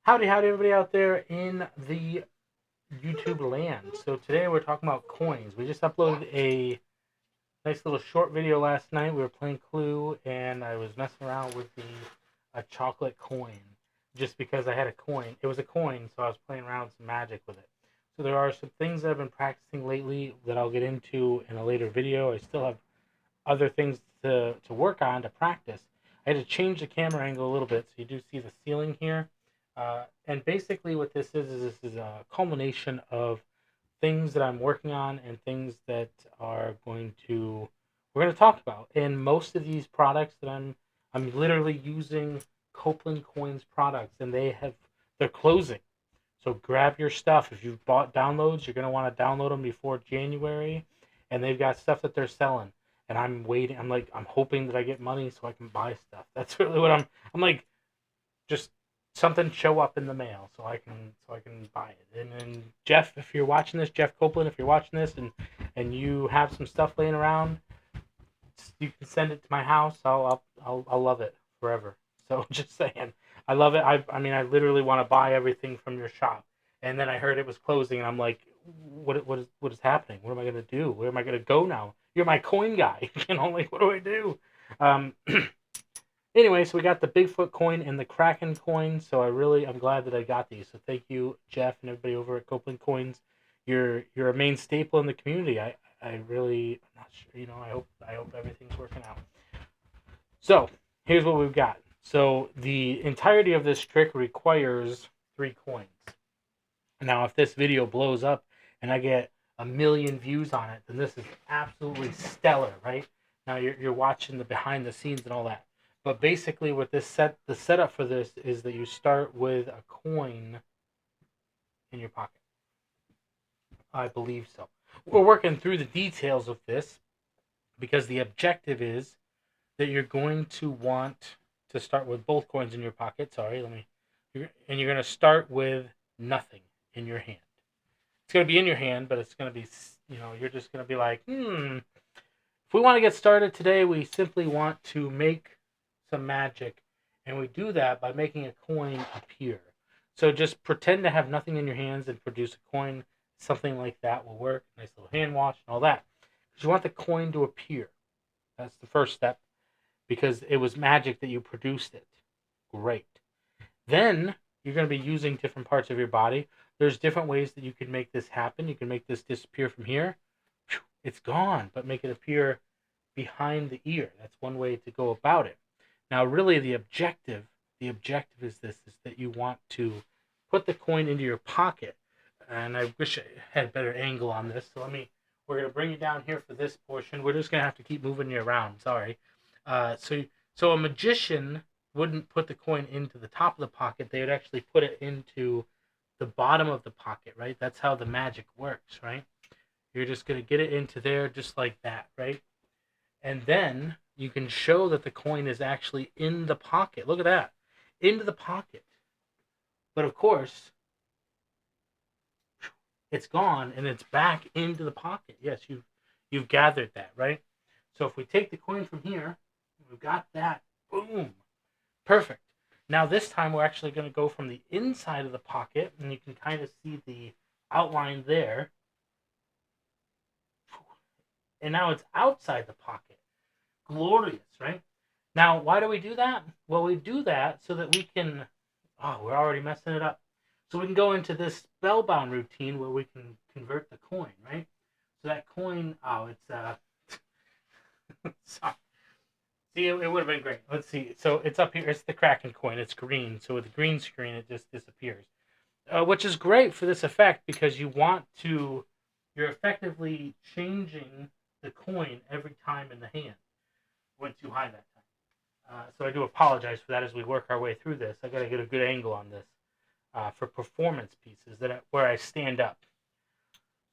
Howdy, howdy, everybody out there in the YouTube land. So today we're talking about coins. We just uploaded a nice little short video last night. We were playing Clue, and I was messing around with the a chocolate coin just because I had a coin. It was a coin, so I was playing around with some magic with it. So there are some things that I've been practicing lately that I'll get into in a later video. I still have other things to work on to practice. I had to change the camera angle a little bit, so you do see the ceiling here. And basically, what this is a culmination of things that I'm working on and things that are going to we're going to talk about. And most of these products that I'm literally using Copeland Coins products, and they're closing. So grab your stuff. If you've bought downloads, you're going to want to download them before January, and they've got stuff that they're selling. And I'm waiting. I'm hoping that I get money so I can buy stuff. That's really what I'm like. Just something show up in the mail so I can buy it. And then Jeff, if you're watching this, Jeff Copeland, if you're watching this and you have some stuff laying around, you can send it to my house. I'll love it forever. So just saying, I love it. I mean, I literally want to buy everything from your shop. And then I heard it was closing, and I'm like, what is happening? What am I gonna do? Where am I gonna go now? You're my coin guy. Like, what do I do? Um, Anyway, so we got the Bigfoot coin and the Kraken coin. So I'm glad that I got these. So thank you, Jeff, and everybody over at Copeland Coins. You're a main staple in the community. I really I'm not sure. I hope everything's working out. So here's what we've got. So the entirety of this trick requires 3 coins. Now, if this video blows up and I get a million views on it, then this is absolutely stellar, right? Now you're watching the behind the scenes and all that. But basically, what the setup for this is that you start with a coin in your pocket. I believe so. We're working through the details of this because the objective is that you're going to want to start with both coins in your pocket. Sorry, and you're going to start with nothing in your hand. It's going to be in your hand, but it's going to be, you're just going to be like, if we want to get started today, we simply want to make some magic, and we do that by making a coin appear. So just pretend to have nothing in your hands and produce a coin. Something like that will work. Nice little hand wash and all that. Because you want the coin to appear. That's the first step, because it was magic that you produced it. Great. Then you're going to be using different parts of your body. There's different ways that you can make this happen. You can make this disappear from here. It's gone, but make it appear behind the ear. That's one way to go about it. Now, really, the objective is that you want to put the coin into your pocket. And I wish I had a better angle on this. So we're going to bring you down here for this portion. We're just going to have to keep moving you around. Sorry. So a magician wouldn't put the coin into the top of the pocket. They would actually put it into the bottom of the pocket, right? That's how the magic works, right? You're just going to get it into there just like that, right? And then you can show that the coin is actually in the pocket. Look at that. Into the pocket. But of course, it's gone and it's back into the pocket. Yes, you've gathered that, right? So if we take the coin from here, we've got that. Boom. Perfect. Now this time we're actually going to go from the inside of the pocket, and you can kind of see the outline there. And now it's outside the pocket. Glorious, right? Now, why do we do that? Well, we do that so that we can. Oh, we're already messing it up. So we can go into this spellbound routine where we can convert the coin, right? So that coin. Oh, it's sorry. See, it would have been great. Let's see. So it's up here. It's the Kraken coin. It's green. So with the green screen, it just disappears, which is great for this effect because you're effectively changing the coin every time in the hand. Went too high that time. So I do apologize for that as we work our way through this. I got to get a good angle on this for performance pieces where I stand up.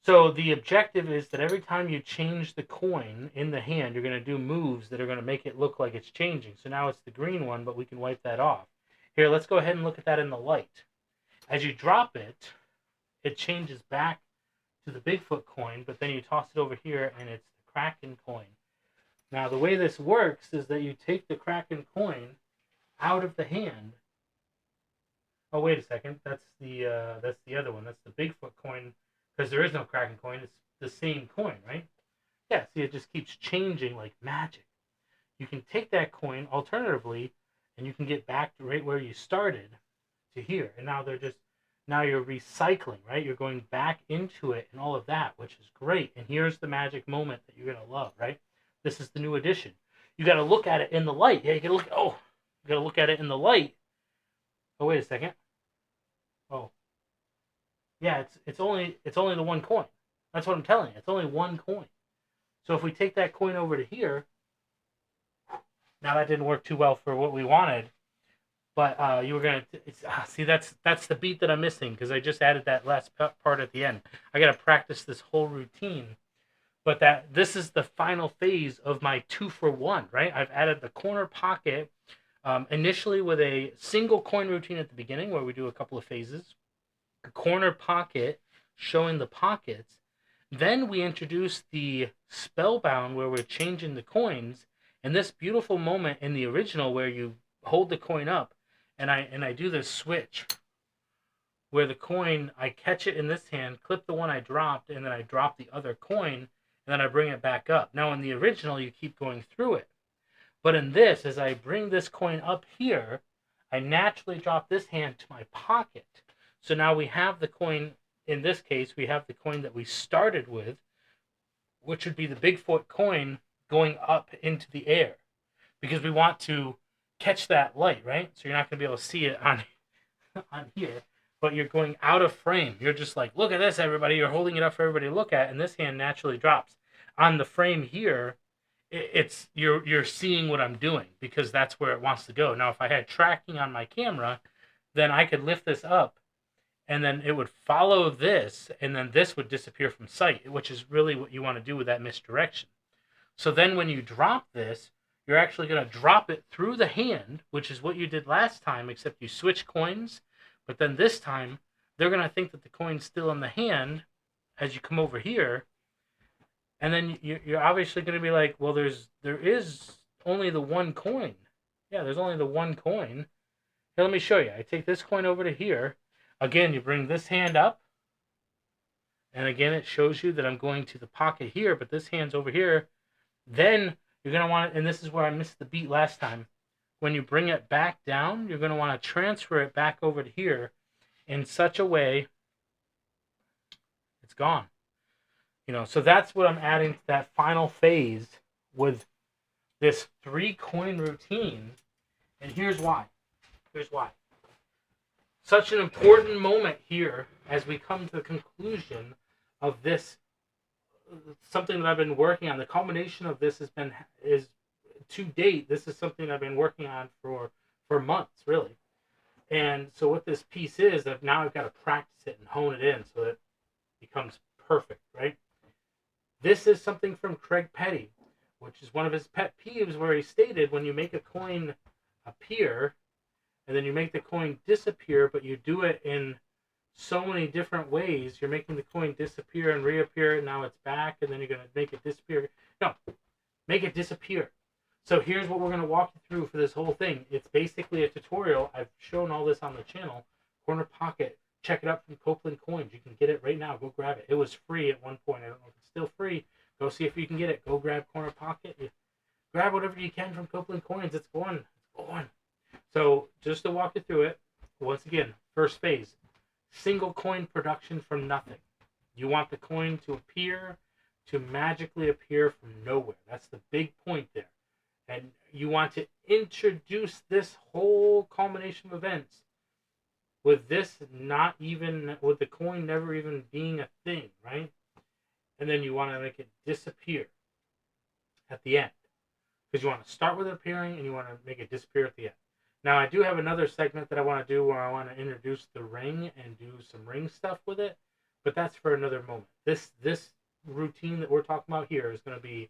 So the objective is that every time you change the coin in the hand, you're going to do moves that are going to make it look like it's changing. So now it's the green one, but we can wipe that off. Here, let's go ahead and look at that in the light. As you drop it, it changes back to the Bigfoot coin, but then you toss it over here, and it's the Kraken coin. Now, the way this works is that you take the Kraken coin out of the hand, Oh, wait a second. That's the other one. That's the Bigfoot coin, because there is no Kraken coin. It's the same coin, right? Yeah. See, it just keeps changing like magic. You can take that coin alternatively, and you can get back to right where you started to here. And now you're recycling, right? You're going back into it and all of that, which is great. And here's the magic moment that you're gonna love, right? This is the new edition. You got to look at it in the light. Yeah, you got to look. Oh, you got to look at it in the light. Oh, wait a second. Oh, yeah, it's only the one coin. That's what I'm telling you. It's only one coin. So if we take that coin over to here, now that didn't work too well for what we wanted. But you were gonna see that's the beat that I'm missing because I just added that last part at the end. I gotta practice this whole routine. But that this is the final phase of my 2-for-1, right? I've added the corner pocket initially with a single coin routine at the beginning where we do a couple of phases, a corner pocket showing the pockets. Then we introduce the spellbound where we're changing the coins, and this beautiful moment in the original where you hold the coin up, and I do this switch where the coin, I catch it in this hand, clip the one I dropped, and then I drop the other coin, and then I bring it back up. Now in the original, you keep going through it. But in this, as I bring this coin up here, I naturally drop this hand to my pocket. So now we have the coin, in this case, we have the coin that we started with, which would be the Bigfoot coin going up into the air. Because we want to catch that light, right? So you're not going to be able to see it on, on here, but you're going out of frame. You're just like, look at this, everybody. You're holding it up for everybody to look at, and this hand naturally drops. On the frame here, it's you're seeing what I'm doing because that's where it wants to go. Now, if I had tracking on my camera, then I could lift this up, and then it would follow this, and then this would disappear from sight, which is really what you want to do with that misdirection. So then when you drop this, you're actually going to drop it through the hand, which is what you did last time, except you switch coins. But then this time, they're going to think that the coin's still in the hand as you come over here. And then you're obviously going to be like, well, there is only the one coin. Yeah, there's only the one coin. Here, let me show you. I take this coin over to here. Again, you bring this hand up. And again, it shows you that I'm going to the pocket here, but this hand's over here. Then you're going to want to, and this is where I missed the beat last time. When you bring it back down, you're going to want to transfer it back over to here in such a way it's gone. So that's what I'm adding to that final phase with this 3-coin routine. And here's why. Here's why. Such an important moment here as we come to the conclusion of this, something that I've been working on. The culmination of this is to date, this is something I've been working on for months, really. And so what this piece is, that now I've got to practice it and hone it in so that it becomes perfect, right? This is something from Craig Petty, which is one of his pet peeves, where he stated when you make a coin appear and then you make the coin disappear, but you do it in so many different ways, you're making the coin disappear and reappear, and now it's back, and then you're going to make it disappear. No, make it disappear. So here's what we're going to walk you through for this whole thing. It's basically a tutorial. I've shown all this on the channel. Corner pocket. Check it out from Copeland Coins. You can get it right now. Go grab it. It was free at one point. I don't know if it's still free. Go see if you can get it. Go grab Corner Pocket. Grab whatever you can from Copeland Coins. It's going. It's going. So just to walk you through it, once again, first phase. Single coin production from nothing. You want the coin to appear, to magically appear from nowhere. That's the big point there. And you want to introduce this whole culmination of events with this not even, with the coin never even being a thing, right? And then you want to make it disappear at the end. Because you want to start with it appearing and you want to make it disappear at the end. Now, I do have another segment that I want to do where I want to introduce the ring and do some ring stuff with it. But that's for another moment. This routine that we're talking about here is going to be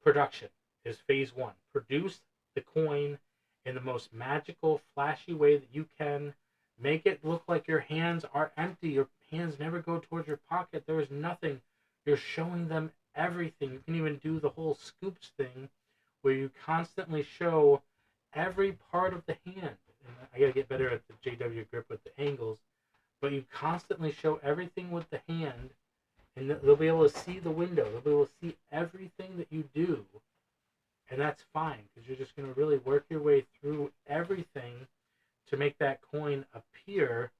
production, is phase 1. Produce the coin in the most magical, flashy way that you can. Make it look like your hands are empty. Your hands never go towards your pocket. There is nothing. You're showing them everything. You can even do the whole scoops thing where you constantly show every part of the hand. and I got to get better at the JW grip with the angles, but you constantly show everything with the hand, and they'll be able to see the window. They'll be able to see everything that you do, and that's fine because you're just going to really work your way through everything to make that coin appear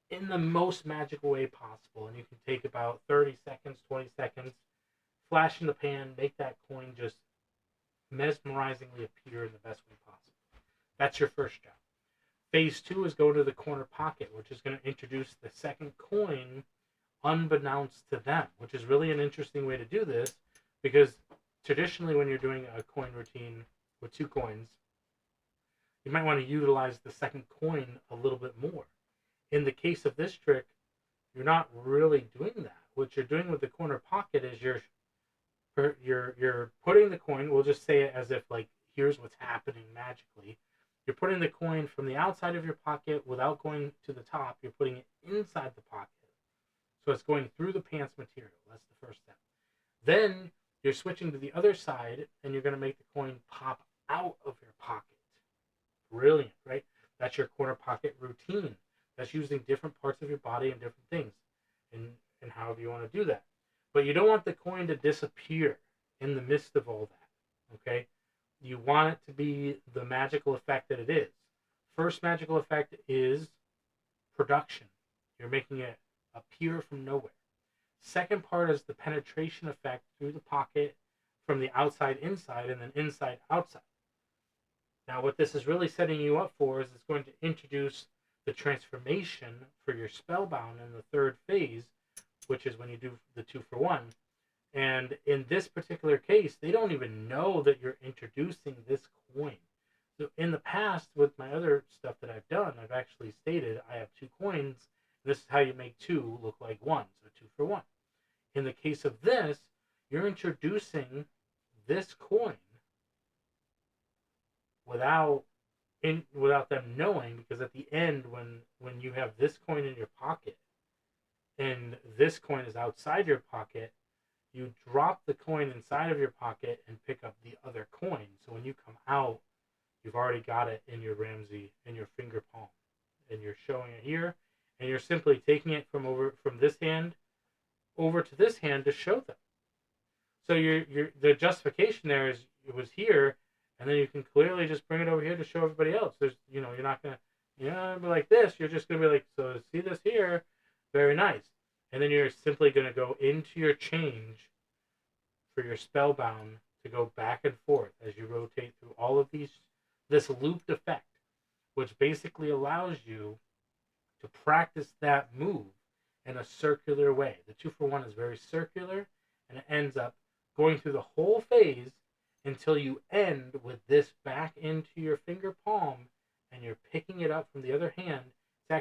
in the most magical way possible. And you can take about 30 seconds, 20 seconds, flash in the pan, make that coin just mesmerizingly appear in the best way possible. That's your first job. Phase 2 is go to the corner pocket, which is going to introduce the second coin unbeknownst to them, which is really an interesting way to do this because traditionally when you're doing a coin routine with 2 coins, you might want to utilize the second coin a little bit more. In the case of this trick, you're not really doing that. What you're doing with the corner pocket is you're putting the coin, we'll just say it as if like here's what's happening magically. You're putting the coin from the outside of your pocket without going to the top. You're putting it inside the pocket. So it's going through the pants material. That's the first step. Then you're switching to the other side and you're going to make the coin pop out of your pocket. Brilliant, right? That's your corner pocket routine. That's using different parts of your body and different things and however you want to do that. But you don't want the coin to disappear in the midst of all that, okay? You want it to be the magical effect that it is. First magical effect is production. You're making it appear from nowhere. Second part is the penetration effect through the pocket from the outside inside and then inside outside. Now what this is really setting you up for is it's going to introduce the transformation for your spellbound in the third phase, which is when you do the 2-for-1. And in this particular case, they don't even know that you're introducing this coin. So in the past, with my other stuff that I've done, I've actually stated I have 2 coins. This is how you make 2 look like 1, so 2-for-1. In the case of this, you're introducing this coin without them knowing, because at the end, when you have this coin in your pocket and this coin is outside your pocket, you drop the coin inside of your pocket and pick up the other coin. So when you come out, you've already got it in your Ramsey, in your finger palm, and you're showing it here, and you're simply taking it from this hand over to this hand to show them. So the justification there is it was here, and then you can clearly just bring it over here to show everybody else. There's, you're not gonna, be like this. You're just gonna be like, so see this here, very nice. And then you're simply gonna go into your change for your spellbound to go back and forth as you rotate through all of this looped effect, which basically allows you to practice that move in a circular way. The 2-for-1 is very circular, and it ends up going through the whole phase until you end with this back into your finger palm, and you're picking it up from the other hand. It's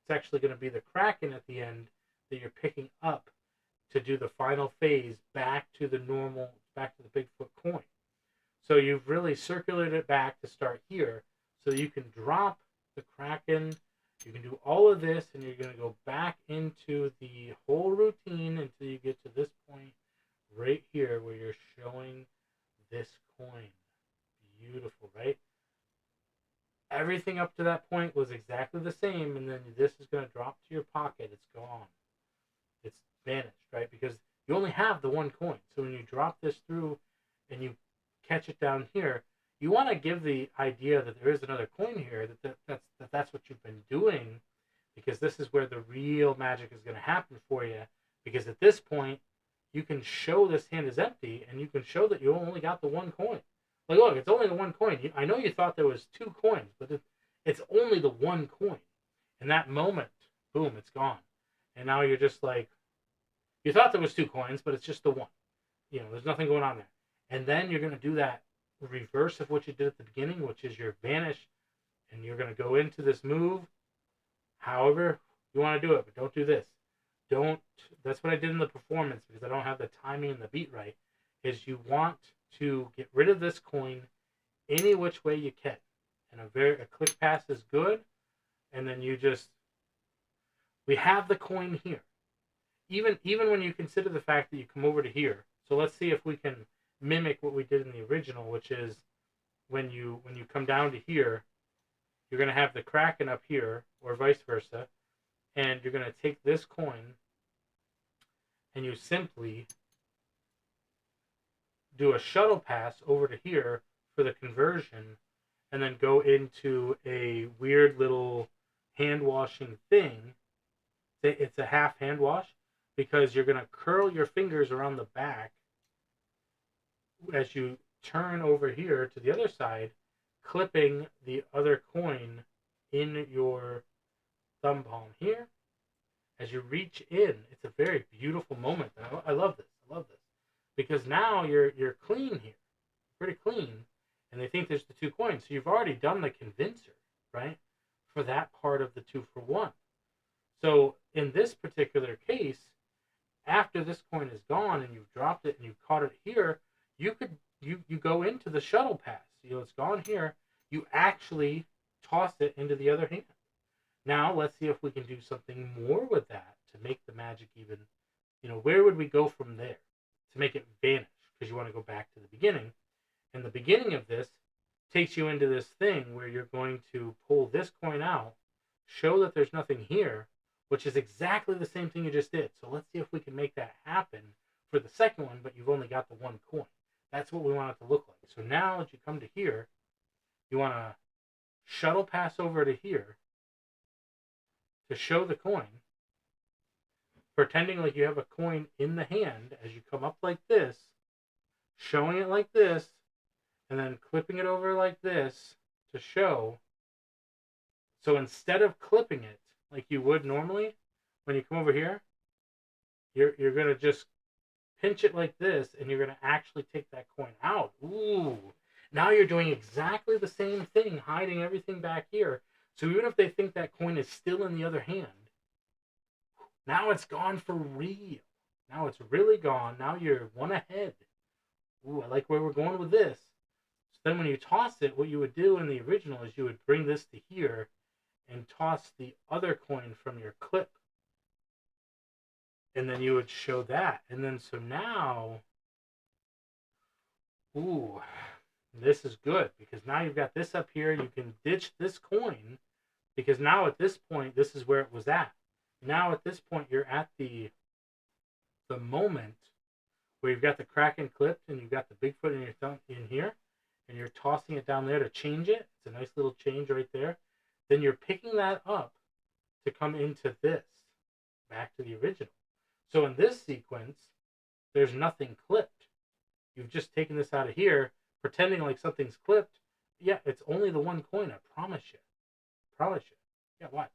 actually going to be the kraken at the end that you're picking up to do the final phase back to the Bigfoot coin. So you've really circulated it back to start here, so you can drop the kraken. You can do all of this, and you're going to go back into the whole routine until you get to this point right here where you're showing this coin. Beautiful, right? Everything up to that point was exactly the same, and then this is going to drop to your pocket. It's gone. It's vanished, right? Because you only have the 1 coin. So when you drop this through and you catch it down here, you want to give the idea that there is another coin here, that's what you've been doing, because this is where the real magic is going to happen for you. Because at this point, you can show this hand is empty, and you can show that you only got the 1 coin. Like, look, it's only the 1 coin. I know you thought there was 2 coins, but it's only the 1 coin. In that moment, boom, it's gone. And now you're just like, you thought there was 2 coins, but it's just the 1. There's nothing going on there. And then you're going to do that reverse of what you did at the beginning, which is your vanish, and you're going to go into this move however you want to do it, but don't do this. That's what I did in the performance, because I don't have the timing and the beat right, is you want to get rid of this coin any which way you can. And a click pass is good, and then we have the coin here. Even when you consider the fact that you come over to here. So let's see if we can mimic what we did in the original, which is when you come down to here, you're going to have the Kraken up here, or vice versa, and you're going to take this coin and you simply do a shuttle pass over to here for the conversion, and then go into a weird little hand washing thing. It's a half hand wash because you're going to curl your fingers around the back as you turn over here to the other side, clipping the other coin in your thumb palm here. As you reach in, it's a very beautiful moment. I love this. I love this because now you're clean here, pretty clean, and they think there's the 2 coins. So you've already done the convincer, right, for that part of the 2 for 1. So in this particular case, after this coin is gone and you've dropped it and you've caught it here, you go into the shuttle pass. It's gone here. You actually toss it into the other hand. Now let's see if we can do something more with that to make the magic even. Where would we go from there to make it vanish? Because you want to go back to the beginning. And the beginning of this takes you into this thing where you're going to pull this coin out, show that there's nothing here, which is exactly the same thing you just did. So let's see if we can make that happen for the second one, but you've only got the 1 coin. That's what we want it to look like. So now as you come to here, you want to shuttle pass over to here to show the coin, pretending like you have a coin in the hand as you come up like this, showing it like this, and then clipping it over like this to show. So instead of clipping it like you would normally, when you come over here, you're going to just pinch it like this, and you're going to actually take that coin out. Ooh. Now you're doing exactly the same thing, hiding everything back here. So even if they think that coin is still in the other hand, now it's gone for real. Now it's really gone. Now you're 1 ahead. Ooh, I like where we're going with this. So then when you toss it, what you would do in the original is you would bring this to here and toss the other coin from your clip. And then you would show that. And then so now, ooh, this is good because now you've got this up here. You can ditch this coin because now at this point, this is where it was at. Now at this point, you're at the moment where you've got the Kraken clipped and you've got the Bigfoot in your thumb in here, and you're tossing it down there to change it. It's a nice little change right there. Then you're picking that up to come into this, back to the original. So in this sequence, there's nothing clipped. You've just taken this out of here, pretending like something's clipped. Yeah, it's only the 1 coin, I promise you. Promise you. Yeah, watch.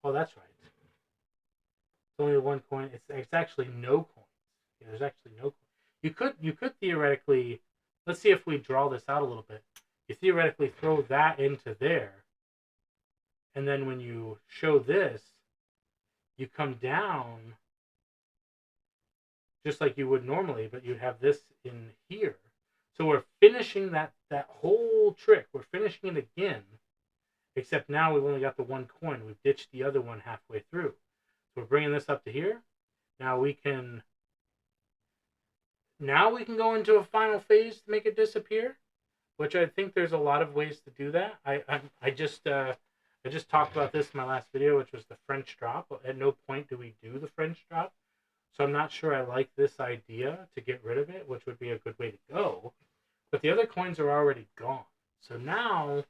Oh, that's right. It's only the 1 coin. It's actually no coins. Yeah, there's actually no coin. You could theoretically, let's see if we draw this out a little bit. You theoretically throw that into there, and then when you show this, you come down just like you would normally, but you have this in here. So we're finishing that whole trick. We're finishing it again, except now we've only got the 1 coin. We've ditched the other one halfway through. So we're bringing this up to here. Now we can go into a final phase to make it disappear, which I think there's a lot of ways to do that. I just talked about this in my last video, which was the French drop. At no point do we do the French drop. So I'm not sure I like this idea to get rid of it, which would be a good way to go. But the other coins are already gone. So now,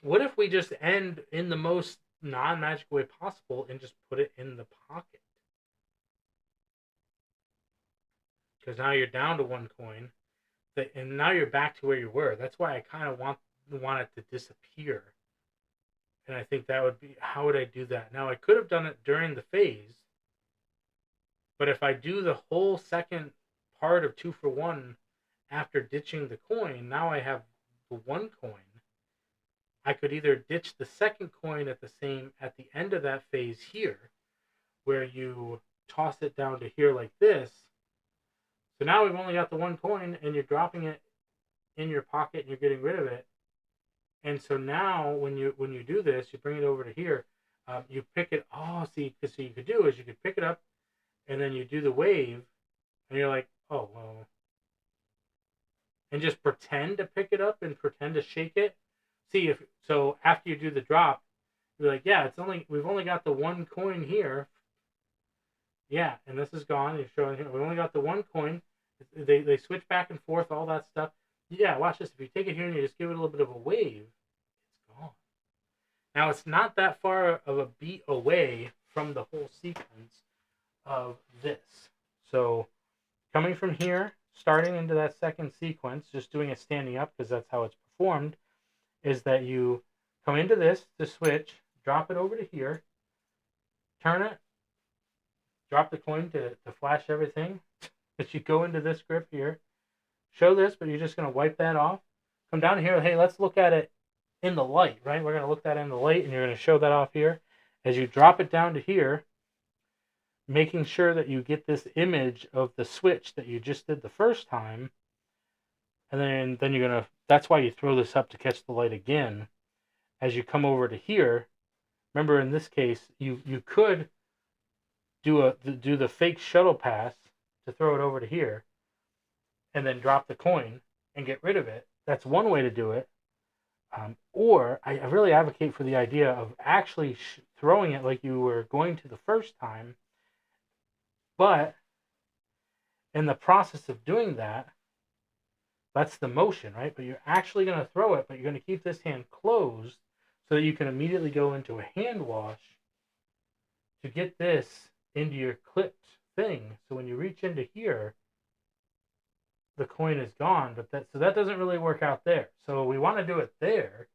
what if we just end in the most non-magic way possible and just put it in the pocket? Because now you're down to 1 coin, and now you're back to where you were. That's why I kind of want it to disappear. And I think that would be, how would I do that? Now I could have done it during the phase, but if I do the whole second part of 2 for 1 after ditching the coin, now I have the 1 coin. I could either ditch the second coin at the end of that phase here, where you toss it down to here like this. So now we've only got the 1 coin, and you're dropping it in your pocket, and you're getting rid of it. And so now, when you do this, you bring it over to here. You pick it. Oh, see, because so you could do is you could pick it up, and then you do the wave, and you're like, oh well, and just pretend to pick it up and pretend to shake it. See if so after you do the drop, you're like, yeah, we've only got the one coin here. Yeah, and this is gone. You're showing here we only got the one coin. They switch back and forth, all that stuff. Yeah, watch this. If you take it here and you just give it a little bit of a wave, it's gone. Now it's not that far of a beat away from the whole sequence of this. So coming from here, starting into that second sequence, just doing it standing up because that's how it's performed, is that you come into this, the switch, drop it over to here, turn it, drop the coin to flash everything. But you go into this grip here, show this, but you're just going to wipe that off. Come down here, hey, let's look at it in the light, right? We're going to look at it in the light, and you're going to show that off here. As you drop it down to here, making sure that you get this image of the switch that you just did the first time, and then you're going to, that's why you throw this up to catch the light again. As you come over to here, remember in this case, you could do the fake shuttle pass to throw it over to here, and then drop the coin and get rid of it. That's one way to do it. Or I really advocate for the idea of actually throwing it like you were going to the first time, but in the process of doing that, that's the motion, right? But you're actually going to throw it, but you're going to keep this hand closed so that you can immediately go into a hand wash to get this into your clipped thing. So when you reach into here, the coin is gone, but that doesn't really work out there. So we want to do it there.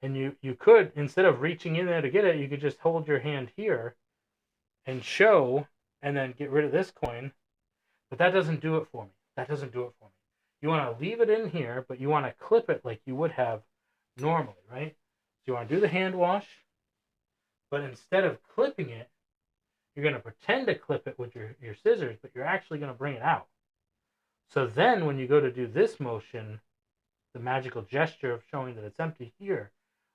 And you could, instead of reaching in there to get it, you could just hold your hand here and show, and then get rid of this coin. But that doesn't do it for me. That doesn't do it for me. You want to leave it in here, but you want to clip it like you would have normally, right? So you want to do the hand wash, but instead of clipping it, you're going to pretend to clip it with your scissors, but you're actually going to bring it out. So then when you go to do this motion, the magical gesture of showing that it's empty here,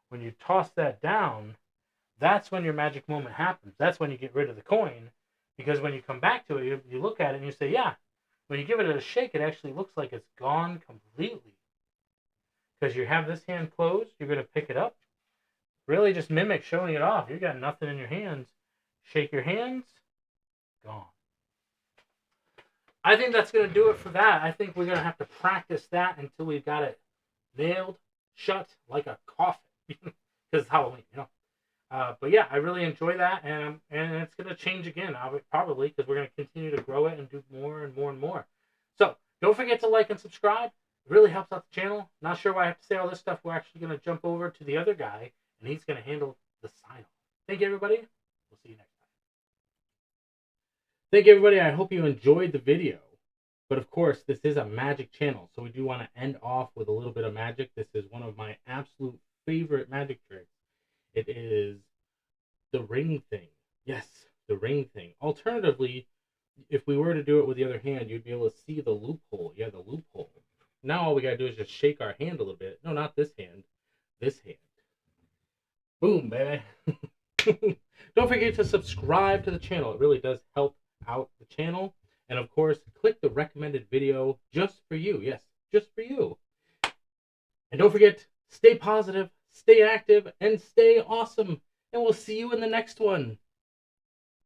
when you toss that down, that's when your magic moment happens. That's when you get rid of the coin, because when you come back to it, you look at it and you say, yeah, when you give it a shake, it actually looks like it's gone completely. Because you have this hand closed, you're going to pick it up. Really just mimic showing it off. You got nothing in your hands. Shake your hands, gone. I think that's going to do it for that. I think we're going to have to practice that until we've got it nailed shut like a coffin. Because it's Halloween, you know. But yeah, I really enjoy that, and it's going to change again, probably, because we're going to continue to grow it and do more and more and more. So don't forget to like and subscribe. It really helps out the channel. Not sure why I have to say all this stuff. We're actually going to jump over to the other guy, and he's going to handle the sign-off. Thank you, everybody. We'll see you next time. Thank you, everybody. I hope you enjoyed the video. But of course, this is a magic channel, so we do want to end off with a little bit of magic. This is one of my absolute favorite magic tricks. It is the ring thing. Yes, the ring thing. Alternatively, if we were to do it with the other hand, you'd be able to see the loophole. Yeah, the loophole. Now all we got to do is just shake our hand a little bit. No, not this hand. This hand. Boom, baby. Don't forget to subscribe to the channel. It really does help out the channel. And of course, click the recommended video just for you. Yes, just for you. And don't forget, stay positive, stay active, and stay awesome. And we'll see you in the next one.